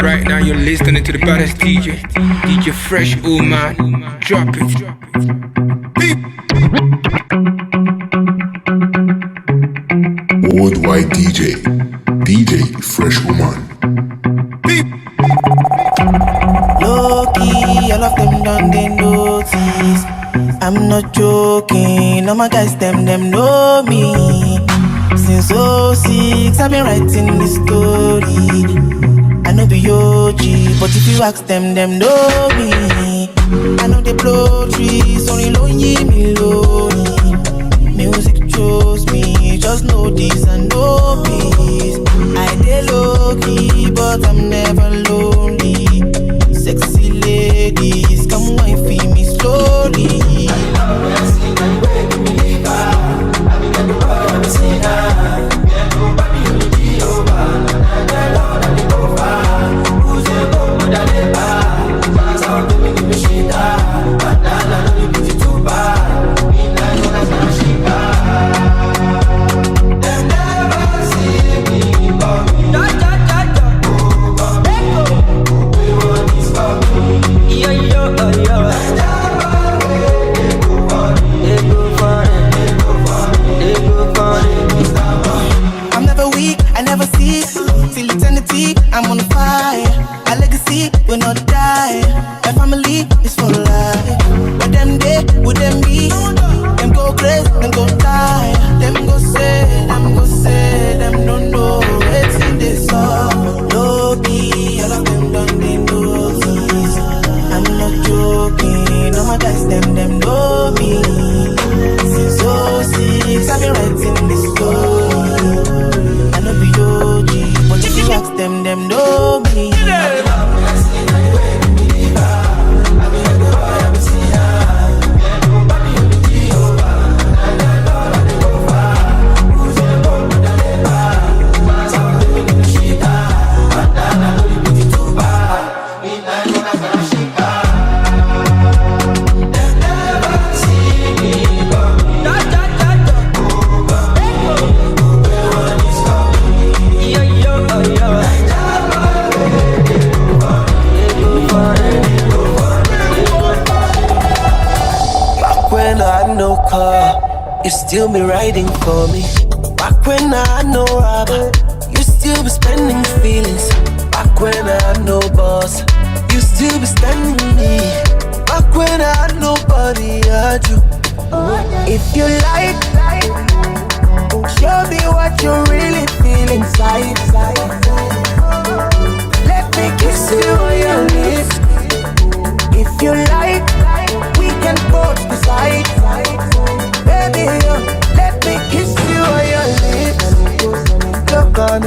Right now you're listening to the baddest DJ, DJ Fresh Woman. Drop it. Worldwide DJ, DJ Fresh Woman. Low-key, all of them done they notice. I'm not joking, all my guys them know me. Since 06, I've been writing this story. I know be OG, but if you ask them know me. I know they blow trees, only lonely me lonely. Music chose me, just know this and know peace. I dey low-key, but I'm never lonely. Sexy ladies, come wine for me slowly. I'm on fire, our legacy will not die. My family is for life. But them day, would them be? Them go crazy, them go die. Them go say, them don't know. It's in this song. Low-key, all of them done they know this. I'm not joking, all my guys, them know me. Since 06, I've been writing this story. I know be OG, but if you ask them know me. You still be riding for me. Back when I had no robber, you still be spending feelings. Back when I had no boss, you still be standing me. Back when I had nobody, I had you. If you like, show me what you really feel inside. Let me kiss you on your lips. If you like, we can both decide. Baby, let me kiss you on your lips. Look on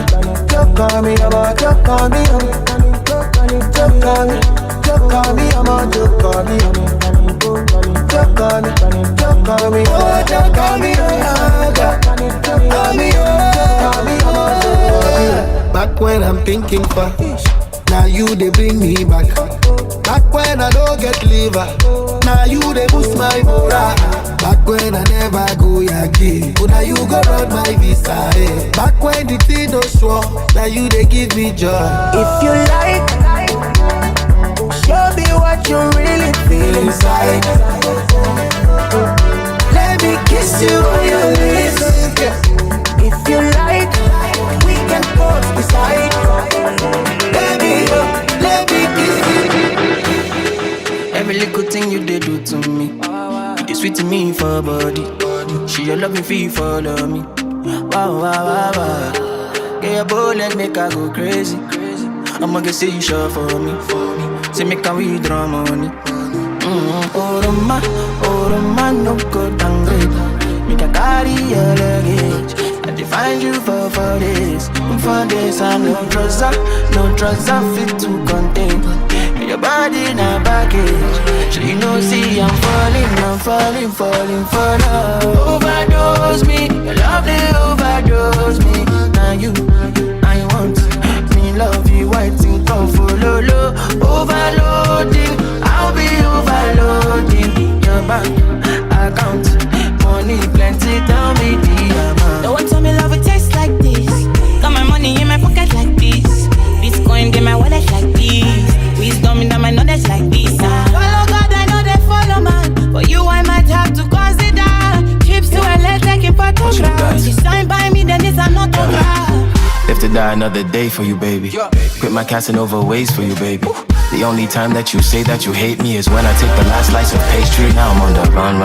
me, I'm on, look on me, look on me, look on me, I'm on, look on me, look on me, oh, look on me, back when I'm thinking fast, now you they bring me back. Back when I don't get liver, now you they boost my morale. Back when I never go Yankee, but now you go run my visa. Eh. Back when the thing no sure, now you they give me joy. If you like, show me what you really feel inside. Let me kiss you on your lips. If you like, we can both decide. Baby, let me kiss you. Every little thing you did do to me, it's sweet to me for body. She your loving fee follow me. Wow, wow, wow, wow. Get your bullet, make her go crazy. I'ma get say you sure for me. Say make her withdraw money. Oh, Roma, no go downgrade. Make her carry your luggage. I define you for this. For this, I no trust, I fit to contain. Your body in a package. So you know, see, I'm falling for love. Overdose me, your love they overdose me. Now you, I want me love you, waiting come for low. Overloading, I'll be overloading. Your bank account, money plenty, tell me the amount. Don't tell me love it tastes like this. Got my money in my pocket like this. Bitcoin in my wallet like another day for you, baby. Quit my Casanova ways for you, baby. The only time that you say that you hate me is when I take the last slice of pastry. Now I'm on the run.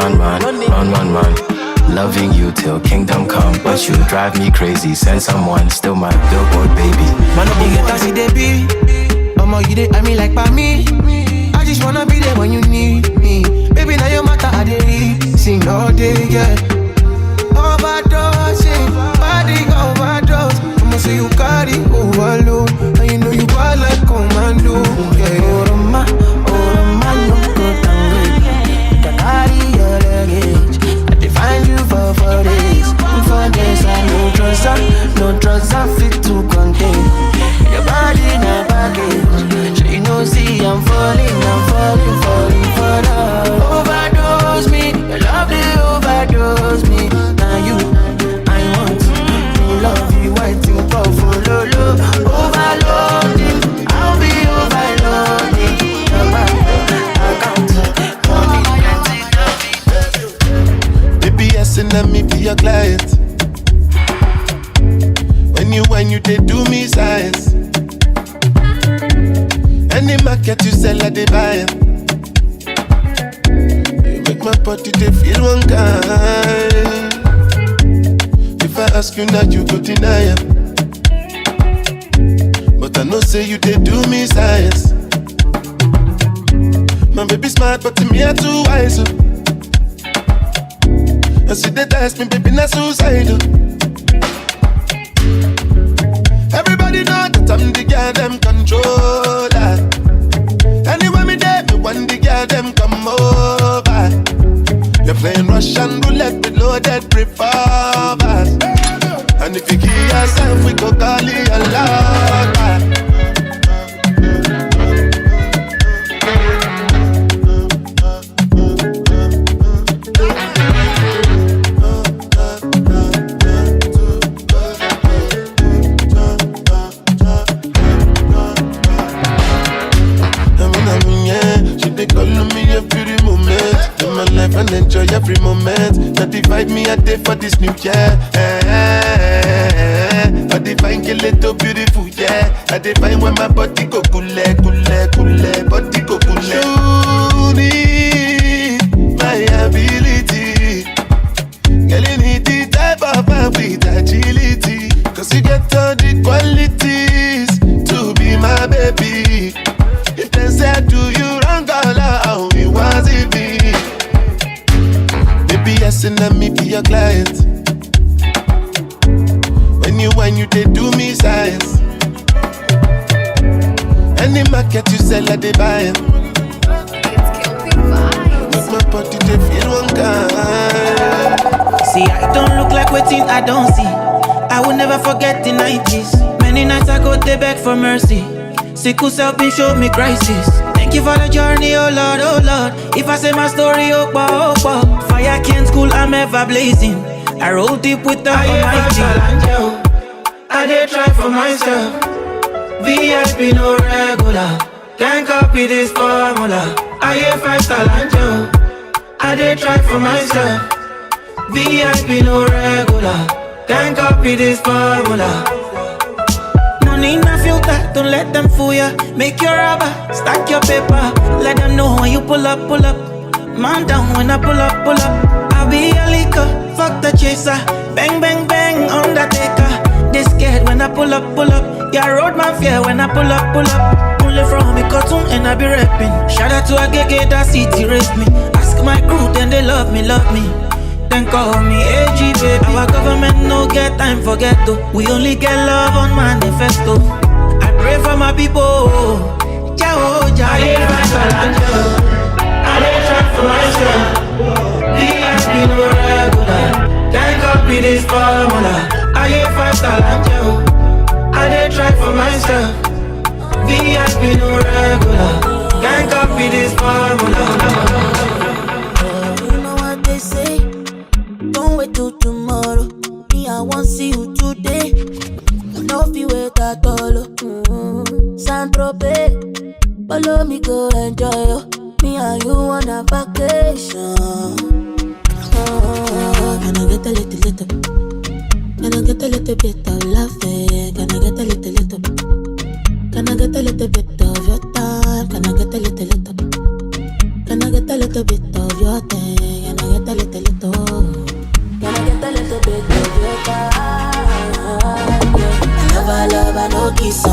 Loving you till kingdom come, but you drive me crazy. Send someone, still my billboard, baby. Man, up you get taxi, they be. You dey, I mean like by me. I just wanna be there when you need me. Baby, now your matter, I dey sing all day, yeah. Overdose, body overdose. I'ma say you carry overload, and you know you are like commando, yeah. Oroma, no go down great. You can carry your luggage. I define you for days. For days, I no trust, I fit to contain. Your body in a package. So you know, see, I'm falling for love. Overdose me, your love they overdose me. Now you, I want to love you, waiting for follow. Overloading, I'll be overloading. Your back, account, baby, yes, and let me be your client. When you they do me size. Any market you sell, I they buy it. You make my body they feel one kind. If I ask you now, you go deny it. But I know say you they do me size. My baby smart, but to me I too wise. And see they test me, baby, not suicidal. Everybody know that I'm the girl them controller. Anywhere me there, me want the girl them come over. You're playing Russian roulette with loaded revolvers. And if you give yourself, we go call it a lover. And enjoy every moment. Now divide me a day for this new year. I define kill it so beautiful, yeah. I define when my body go cool, body go cool. You need my ability. Girl, you need the type of man with agility. Cause you get all the qualities to be my baby. If they say I do you wrong, girl, how it was it be? Yes, and let me be your client. When you they do me size. Any market you sell, I they buy it. Make my body they feel one kind. See, I don't look like waiting, I don't see. I will never forget the 90s. Many nights I go they beg for mercy. Sickle self been show me crisis. Thank you for the journey, oh Lord, oh Lord. If I say my story, oh boy. Fire can't school, I'm ever blazing. I roll deep with the Almighty. I did try for myself. VIP no regular. Can't copy this formula. I hear 5-star angel. I did try for myself. VIP no regular. Can't copy this formula. Money in a filter, don't let them fool ya. Make your rubber, stack your paper. Let them know when you pull up. Man down when I pull up. I'll be a leaker, fuck the chaser. Bang, bang, bang, undertaker. They scared when I pull up. Yeah, road man fear when I pull up. Only from me cartoon and I be rapping. Shout out to a gege that city rape me. Ask my crew, then they love me. Then call me AG, baby. Our government no get time for ghetto. We only get love on manifesto. I pray for my people. Ciao. I did try for myself. VIP no regular. Can't copy this formula. I hit 5-star angel. I did try for myself. VIP no regular. Can't copy this formula. You know what they say? Don't wait till tomorrow. Me, I want see you today. No feel wait at all. Saint-Tropez, follow me go enjoy. Me and you on a vacation. Can I get a little? Can I get a little bit of loving? Can I get a little?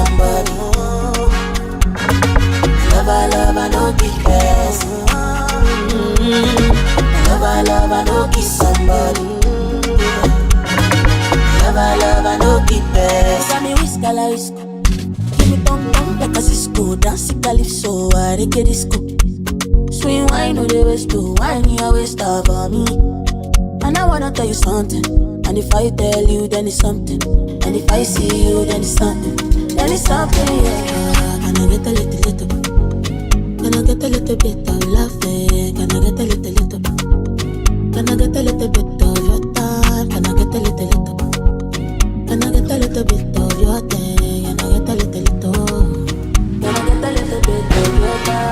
somebody. Love, I know the best. Love, I know kiss somebody. Love, I know the best. Got me whisk, I like whisk. Give me bum bum like a Cisco. Dance it, calypso, I take a disco. Swing wine, no they waste to wine, you always stop for me. And I wanna tell you something. And if I tell you, then it's something. And if I see you, then it's something. Then it's something, yeah. Can I get a little? Can I get a little bit of loving? Can I get a little? Can I get a little bit of your time? Can I get a little? Can I get a little bit of your thing? Can I get a little? Can I get a little bit of your time?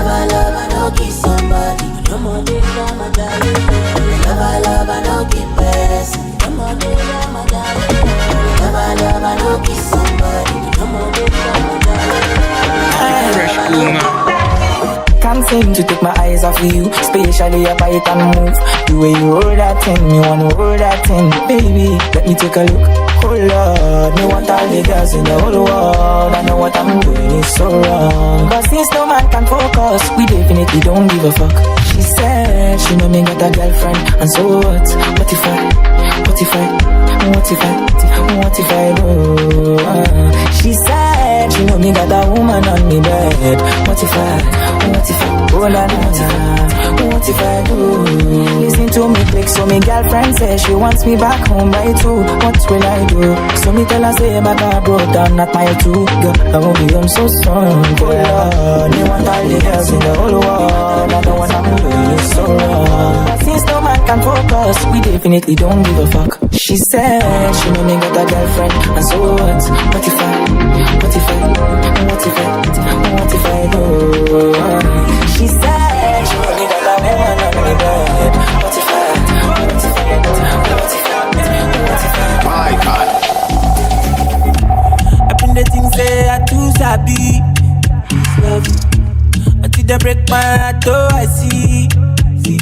Love, I know kiss somebody. No more day, come and die. Love, I know keep best. No more day, come and die. Love, I know kiss somebody. No more day, come and die. Fresh woman. Can't seem to take my eyes off of you, especially your bite and move. The way you hold that thing, me wanna hold that thing. Baby, let me take a look. Oh Lord, me want all the girls in the whole world. I know what I'm doing is so wrong, but since no man can focus, we definitely don't give a fuck. She said she know me got a girlfriend, and so what? What if I do? She said she know me got a woman on me bed. What if I, oh la la, what if I do? Listen to me quick, so me girlfriend says she wants me back home by 2. What will I do? So me tell her say my car broke down at mile 2. Girl, I won't be home so strong. Oh Lord, you want all the girls in the whole world. I know what I'm doing is so wrong, but since no man can focus, we definitely don't give a fuck. She said she know me got a girlfriend, and so what? What if I do? She said she know me got a woman on me bed. What if I? My God. I've been the things say I too sabi. Love you. Until they break my heart, oh I see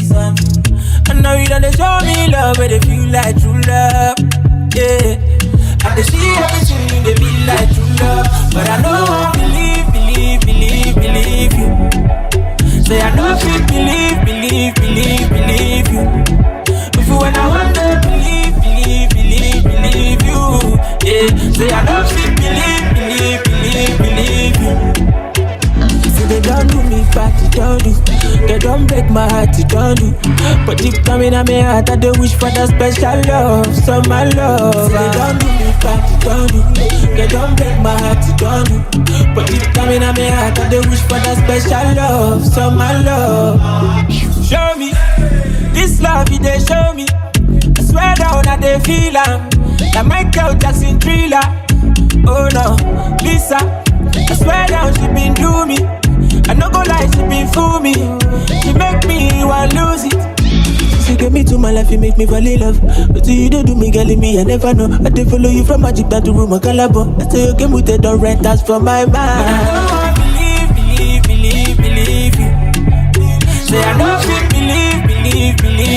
something. And now you done they show me love, where they feel like true love. Yeah. And they see everything, they feel like true love. But I know I believe you. Say I know I believe you. If you when I want to believe you. Yeah. Say I know believe you. See they don't do me bad, they don't do. They don't break my heart, they don't do. But deep down in my heart, I do wish for that special love, so my love. See they don't do me bad, they don't do. They don't break my heart, they don't do. But deep down in my heart, I do wish for that special love, so my love. Show me this love, they show me. I swear down that they feel like Michael Jackson Thriller. Oh no, Lisa, I swear down she been do me. I no go lie, she been fool me. She make me want lose it. She get me to my life, you make me fall in love. But you don't do me, girl, in me, I never know. I did follow you from Magic down to room, a Calabo. I say you came with the don't rent us from my mind. But I know I believe you. Say I know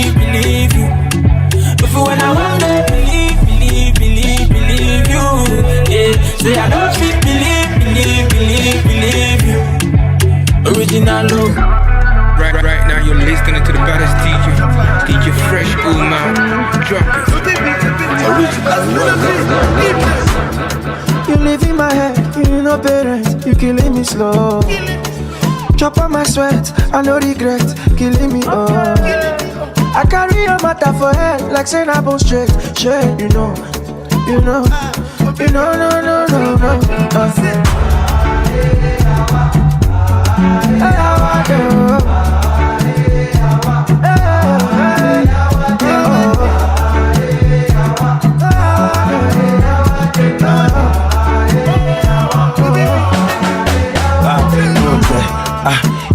believe you. But for when I want to believe you. Yeah, say I know believe you. Original love. Right now you're listening to the baddest DJ Fresh woman. Drop it. You live in my head, you know parents, you killing me slow. Chop on my sweat, I no regret, killing me I carry your matter for head, like saying I bone straight, you know. No.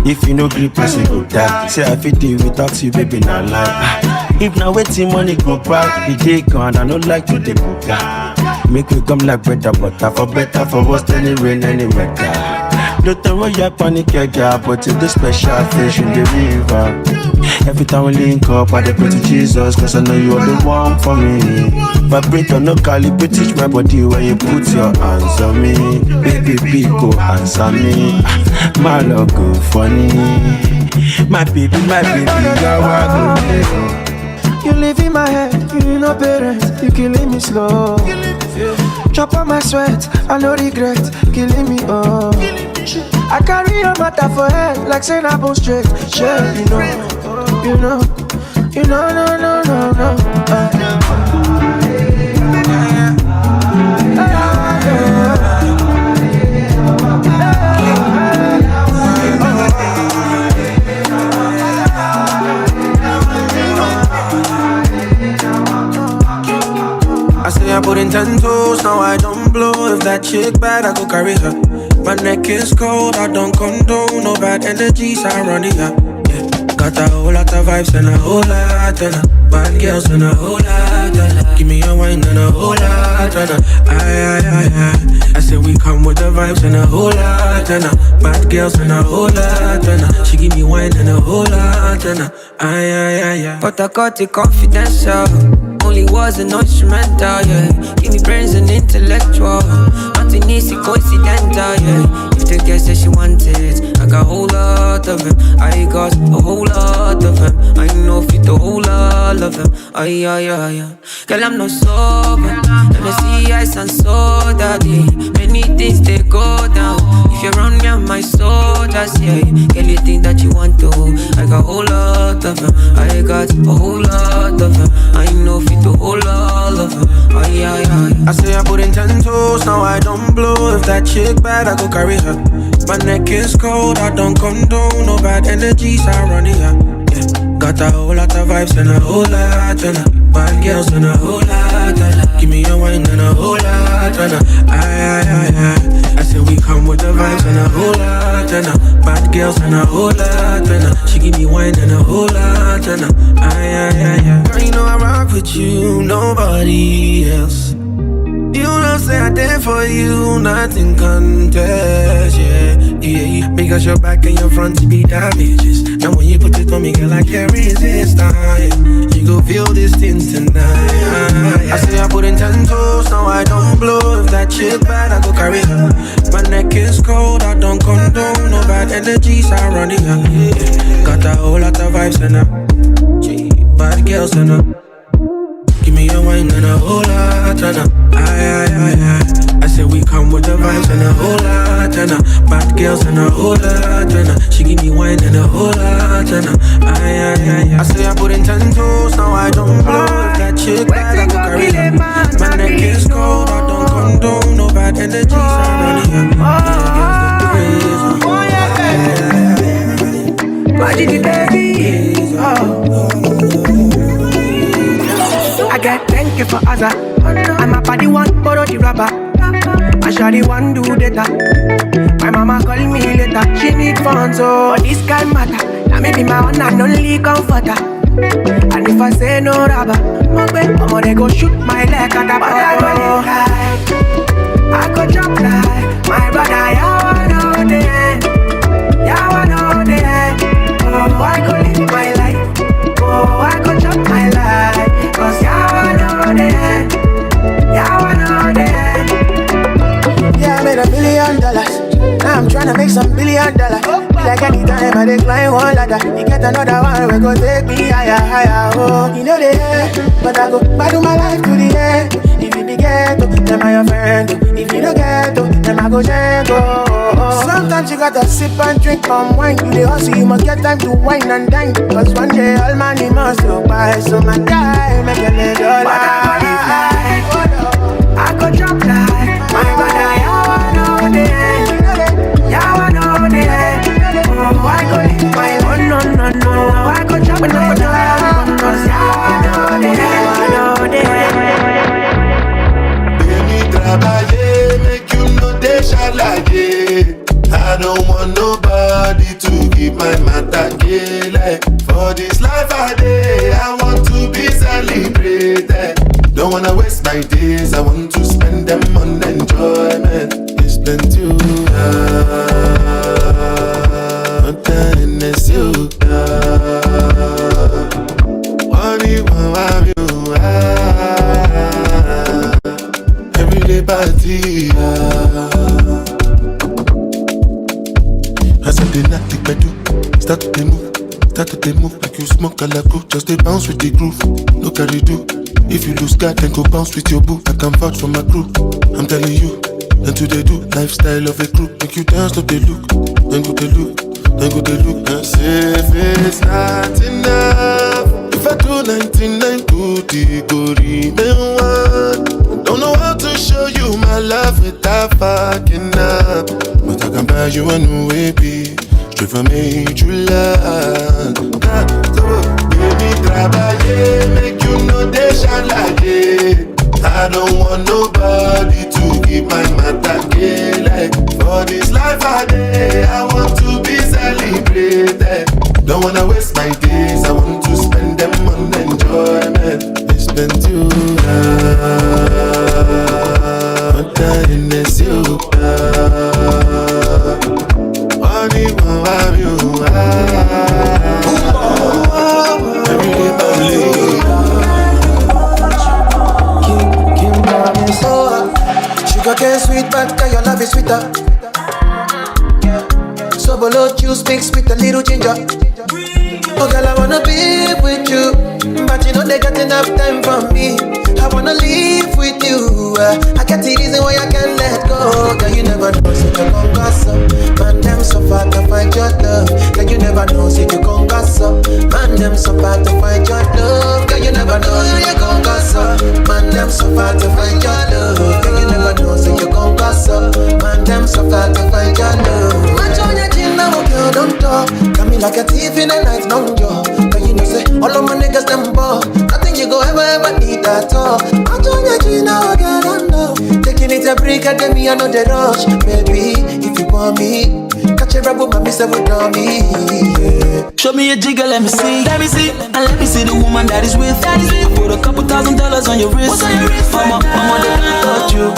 If you no grip, person go die. Say I fit deal without you, baby, not lie. If now waiting money go back, the day gone, I don't like to the book. Make me come like better butter, for better, for worse, any rain, any weather. Don't throw your panic, your job, but it's the special fish in the river. Every time we link up, I dey pray to Jesus, cause I know you are the one for me. Vibrator, no calibrate, teach my body when you put your hands on me. Baby, go answer me. My love go funny. My baby, girl, You live in my head, you need no parents, you killing me slow. Chop on my sweat, I no regret, killing me oh. I carry your matter for head, like saying I bone straight. Sure, you know, no. I say I put in 10 toes, now I don't blow. If that chick bad, I go carry her. My neck is cold, I don't condone. No bad energies, I run it up. Yeah. Got a whole lot of vibes and a whole lot of bad girls and a whole lot of give me a wine and a whole lot of I say we come with the vibes and a whole lot of bad girls and a whole lot of she give me wine and a whole lot of But I got it confidential. Only was an instrumental, yeah. Give me brains and intellectual. Nothing easy, coincidental, yeah. If the girl says she wanted, I got a whole lot of him. I got a whole lot of him. I know fit the whole lot of him. Ay. Girl, I'm not sober. Let me see ice and soda, yeah. Many things they go down. If you're around me, I'm my soldiers, yeah. Girl, you think that you want to? I got a whole lot of him. I got a whole lot of him. I know fit the whole lot of him. Ay. I say I put in 10 toes, now I don't blow. If that chick bad, I go carry her. My neck is cold, I don't condone. No bad energies, I run it up. Yeah. Got a whole lot of vibes and a whole lot of bad girls and a whole lot of give me a wine and a whole lot of I say we come with the vibes and a whole lot of bad girls and a whole lot of she give me wine and a whole lot of Girl, you know I rock with you, nobody else. You know say I did for you, nothing contest, yeah. Because your back and your front to be damages. And when you put it on me, girl, I can't resist, you go feel this thing tonight. I say I put in 10 toes, now I don't blow. If that chick bad, I go carry her. My neck is cold, I don't condone. No bad energies, I run it up, yeah. Got a whole lot of vibes and bad girls and give me a wine and a whole lot of I say we come with the vibes and a whole lot of bad girls and a whole lot of she give me wine and a whole lot of I say I put in 10 toes, now I don't blow. If that chick bad, I go carry her. My neck is cold, I don't condone. No bad energies, I run it up. I get thank you for Azza. I'm a party one, borrow the rubber. I shall the one do data. My mama call me later, she need fun, so this kind matter. Now me be my one and only comforter. And if I say no rubber, mama they go shoot my leg at the bottom. I go jump like my brother, I know the end. Yeah, I know the end. Oh, I go live my life. Oh, I go jump my life. Cause yeah, I know the end. Yeah, I know the end. Yeah, I made $1 million. Now I'm tryna make some $1 billion. Like anytime I decline one ladder, you get another one, we go take me higher. Oh, you know the end, but I go battle my life to the end. If you be ghetto, then I your friend. If you don't ghetto, then I go jango. Sometimes you gotta sip and drink palm wine. You the hustle, you must get time to wine and dine. Cause one day all money must go by. So my guy, make a little life. I go drop like my brother, yeah, I know the end. Yeah, I know the end. Oh, I go live my life. No. I go drop my life. Cause yeah, I know the end. Trabalhei, make you no deixa larguei. I don't want nobody to keep my matter like. For this life I day, I want to be celebrated. Don't wanna waste my days, I want to spend them As I did not think I do. Start to move like you smoke a la crew. Just they bounce with the groove, no carry do. If you lose God, then go bounce with your boo. I can vouch for my crew, I'm telling you. Then do they do, lifestyle of a crew. Make you dance, look they look, then go they look, then go they look. And say if it's not enough, if I do 99 good, it go remain one. Don't know how to show you my love without fucking up, but I can buy you a new baby. Straight from Majula. Baby, trabaye, make you know they shine like it. I don't want nobody to give my matter like. For this life I day, I want to be celebrated. Don't wanna waste my days, I want to spend them on enjoyment. I spend you but that in this you Sugar cane sweet, but your love is sweeter. So below juice mixed with a little ginger. Oh girl, I wanna be with you, but you know they got enough time for me. I wanna live with you. I get the reason why I can't let go. Girl, you never know, so you gon' gossip. Man, them so far to find your love. Girl, you never know, so you gon' gossip. Man, them so far to find your love. Girl, you never know, so you gon' gossip. Man, them so far to find your love. Girl, you never know, so you gon' gossip. Man, them so far to find your love. Match on your chin now, girl, don't talk. Got me like a thief in the night, no job. Cause you know, say, all of my niggas, them ball. Nothing you go ever need at all. I told you now, girl, don't know. Taking it a break, and then me, I know the rush. Baby, if you want me, catch a rap with my miss, with me. Yeah. Show me a jigger, let me see. And let me see the woman that is with. Put a couple $1,000 on your wrist. What's on your wrist? Mama, they can't touch you.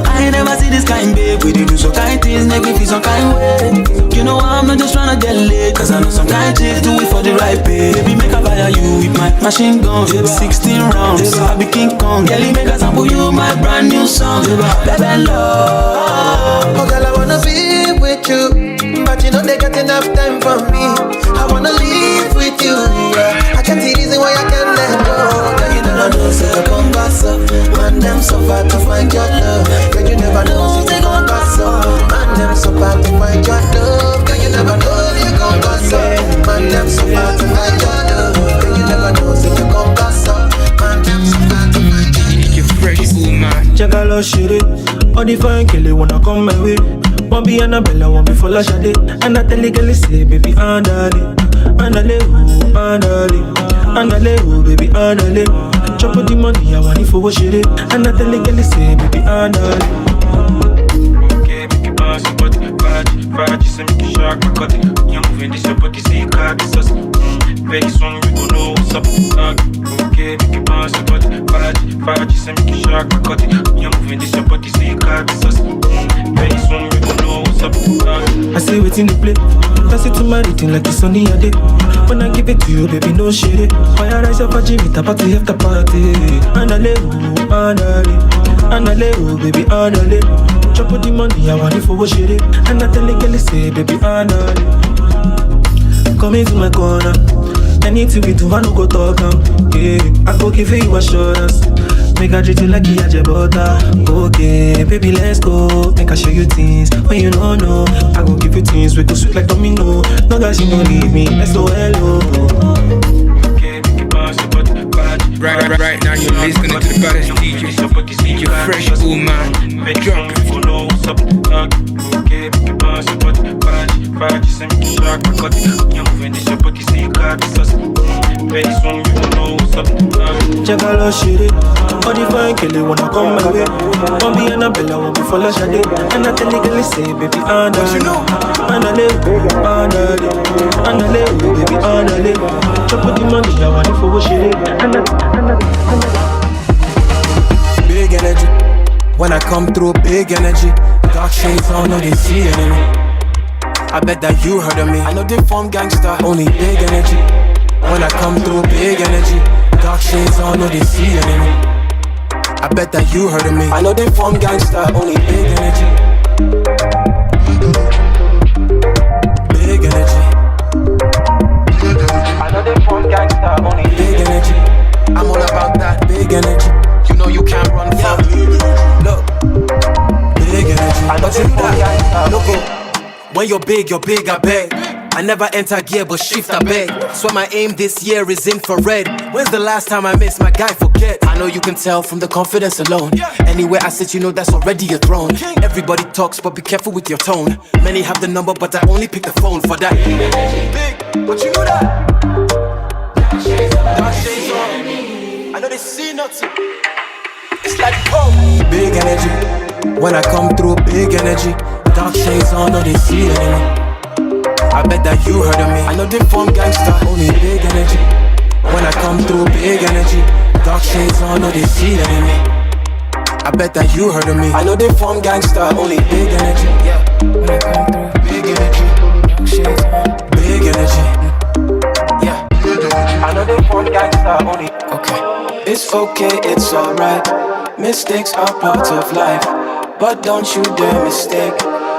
I ain't never see this kind, babe. We do some kind things, make me feel some kind way. You know I'm not just tryna get laid, cause I know some kind chicks do it for the right pay. Baby, make a fire you with my machine gun. 16 rounds, I be King Kong. Girl, make a sample you my brand new song. Baby, love. Oh girl, I wanna be with you, but you know they got enough time for me. I wanna live with you, yeah. I can't see reason why I can't let go. Girl, you never know, so you gon' gossip. Man, them so far to find your love. Girl, you never know, so you gon' gossip. Man, them so far to find your love. Girl, you never know, so you gon' gossip. Man, them so far to find your love. Girl, you never know, so you gon' gossip. Man, them so far to find your love. DJ Fresh, ooh man. Jagalo shiri, all the fine girl they wanna come my way. Won't be Annabella, won't be for Lashade. And I tell the girl say, baby, andale, andale, ooh, andale, ooh, baby, andale. Chop up the money, I want it for what she did. And I tell the girl say, baby, andale. Okay, make it bounce, but Faji, say make it shark, cut it. You're moving this up, but you see, card is us. Very soon, you gon' know what's up. Okay, make it bounce, but Faji, say make it shark, cut it. You're moving this up, but you see, card is us. Very soon, you gon' know what's up. I say wait in the play. Pass it to my rating like it's sunny a day. When I give it to you, baby, no shade. Fire rise up a gym, it's a party after party. Andale, ooh, andale, ooh, baby, andale. Chop up the money, I want it for what she did. And I tell the girl, say, baby, andale. Come into my corner. Anything we do, I no go talk yeah. I go give you assurance. Make I treat you like you had your butter. Okay, baby, let's go. Make I show you things when you don't know. I go give you things we go sweet like domino. No guys, you don't leave me. SOLO. Okay, make it bounce, but Right now you're listening to the baddest DJ Fresh, ooh man. Drunk. Okay, make it bounce, but Faji, say make it shark, cut it. You're moving this up, but you see, card is us. Very soon, you gon' know what's up. Jagalo shiri, all the fine girl they wanna come my way. Won't be Annabella, won't be for Lashade. And I tell the girl say, baby, andale, andale, andale, baby, andale. Chop up the money, I want it for what she did. Big energy, when I come through, big energy. Dark shades on, no they see enemy. I bet that you heard of me. I know they form gangster, only big energy. When I come through, big energy. Dark shades on, no they see enemy. I bet that you heard of me. I know they form gangsta, only big energy. Big energy. I know they form gangsta, only big energy. I'm all about that big energy. You know you can't run from me. Look, big energy. I know they form gangsta. Look, when you're big, I beg. I never enter gear, but shift I beg. So my aim this year is infrared. When's the last time I missed my guy? Forget. I know you can tell from the confidence alone. Anywhere I sit, you know that's already a throne. Everybody talks, but be careful with your tone. Many have the number, but I only pick the phone for that. Big, but you know that. Dark shades on. I know they see nothing. It's like oh, big energy. When I come through, big energy. Dark shades on, know they see the enemy. I bet that you heard of me. I know they form gangsta, only big energy. When I come through, big energy. Dark shades on, know they see the enemy. I bet that you heard of me. I know they form gangsta, only big energy. Yeah. When I come through, big energy. Dark shades on, big energy. Yeah. I know they form gangsta, only. Okay. It's okay, it's alright. Mistakes are part of life, but don't you dare mistake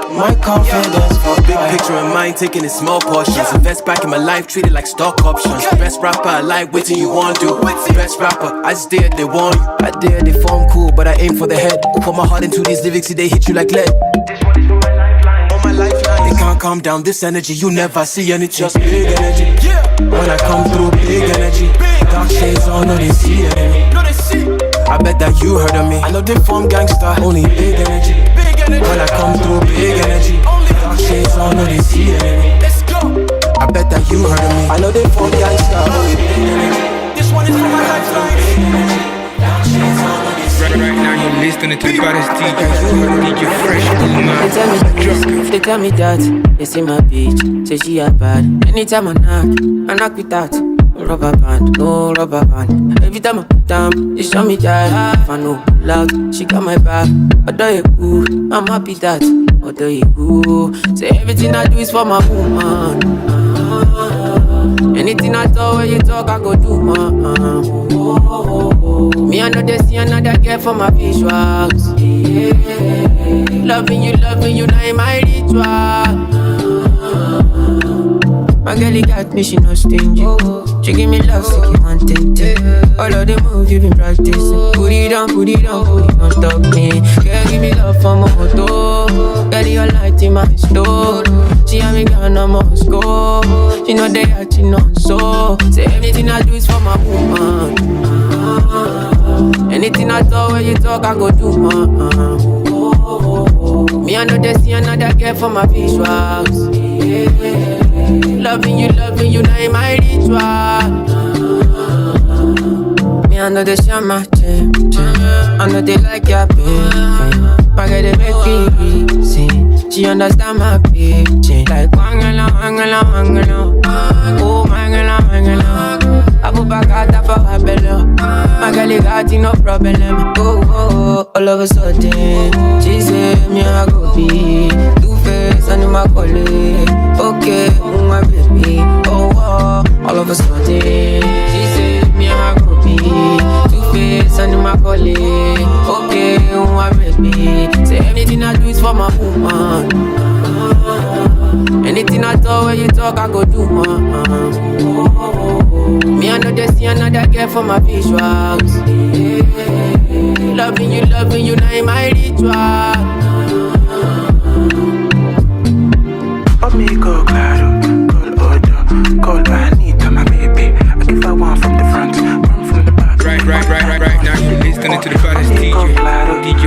my confidence for big picture in mind, taking in small portions. Invest back in my life, treat it like stock options. Best rapper alive, waiting you want to. Best rapper, I just dare they want you. I dare they form cool, but I aim for the head. Put my heart into these lyrics, see they hit you like lead. This one is for my lifeline. On my lifeline. They can't calm down this energy, you never see any just big energy. When I come through, big energy. Dark shades on, know they see the enemy. I bet that you heard of me. I know they form gangsta, only big energy. When I come through, big energy. Dark shades on, know they see the enemy. I bet that you heard of me. I know they form gangsta, only big energy. This one is for my lifeline. Right now you're listening to the baddest DJ Fresh. They tell me that they see my bitch, say she a bad. Anytime I knock with that. Rubber band, no rubber band. Every time I put down, they show me that. If I know loud, she got my back. Although you ooh, I'm happy that. Although you ooh, say everything I do is for my woman. Anything I talk, when you talk, I go do, Me, I know they see another girl for my visuals. Loving you, now in my ritual. My girl, got me, she no stingy. She give me love, so you want it. All of the moves you been practicing. Put it on, stop me. Girl, give me love for my moto. Girl, your light in my store. She and me gonna must go. She know they are, she know so. Say everything I do is for my woman. Anything I talk, when you talk, I go do, Me, I know they see another girl for my visuals. Loving you, now in my ritual. Me, I know they share my gym. I know they like your baby. My girl, they make me easy. She understand my pitching. Like, wangala. Oh, mangala. I put back out for her belly. My girl, got no problem. Oh, all of a sudden, she said, me, I go be Two-Face and my colleague. Okay, my baby. Oh, all of a sudden, she said, me, I go be Two-Face and my colleague. Okay, my baby. Say anything I do is for my woman. Anything I talk, when you talk, I go do, Me, I know they see another girl for my visuals. Loving you, now in my ritual. Amigo, claro, call order, call Anita, my baby. I give her one from the front, one from the back. Right now you're listening to the baddest DJ